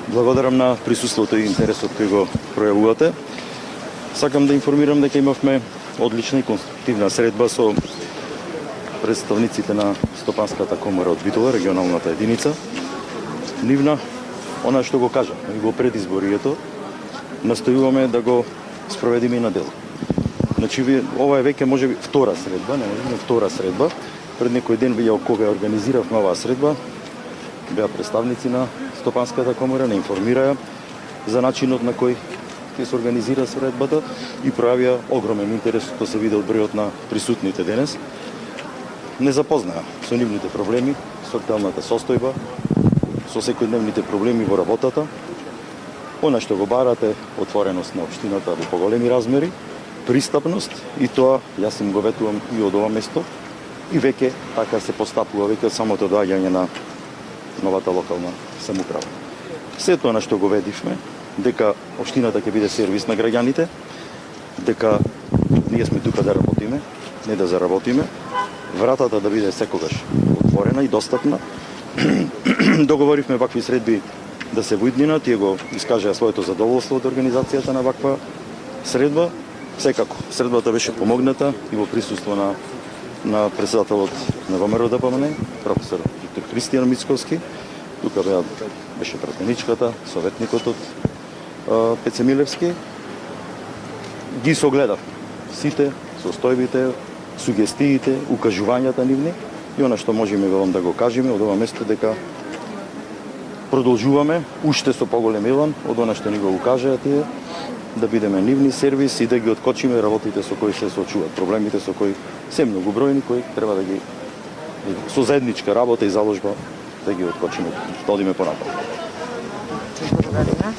Благодарам на присуството и интересот кој го пројавувате. Сакам да информирам дека имавме одлична и конструктивна средба со представниците на Стопанската комора од Битола, регионалната единица. Нивна, она што го кажа, во предизборието, настојуваме да го спроведиме и на дело. Значи, ова е веќе можеби втора средба, не втора средба. Пред некој ден, кога организиравме оваа средба, беа представници на Стопанската комора, не информираа за начинот на кој ќе се организира средбата и пројавија огромен интерес, што се виде од бројот на присутните денес. Не запознаа со нивните проблеми, со актуелната состојба, со секојдневните проблеми во работата. Она што го барате, отвореност на општината во поголеми размери, пристапност, и тоа јас им го ветувам и од ова место, и веќе така се постапува веќе самото доаѓање на новата локална самоуправа. Се тоа на што го ведивме, дека општината ќе биде сервис на граѓаните, дека ние сме тука да работиме, не да заработиме, вратата да биде секогаш отворена и достапна. Договоривме вакви средби да се во иднина, тие го искажаа своето задоволство од организацијата на ваква средба. Секако, средбата беше помогната и во присуство на председателот на ВМРО-ДПМН, професор Виктор Христијан Мицковски. Тука беше пратеничката, советникот од Пеце Милевски. Ги согледав сите состојбите, сугестиите, укажувањата нивни и она што можеме да го кажеме од ова место дека продолжуваме уште со поголем елан од она што ни го укажаа тие, да бидеме нивни сервис и да ги откочиме работите со кои се соочуваат, проблемите со кои се многу бројни, кои треба да ги со заедничка работа и заложба да ги откочиме, да одиме понатаму. Благодариме.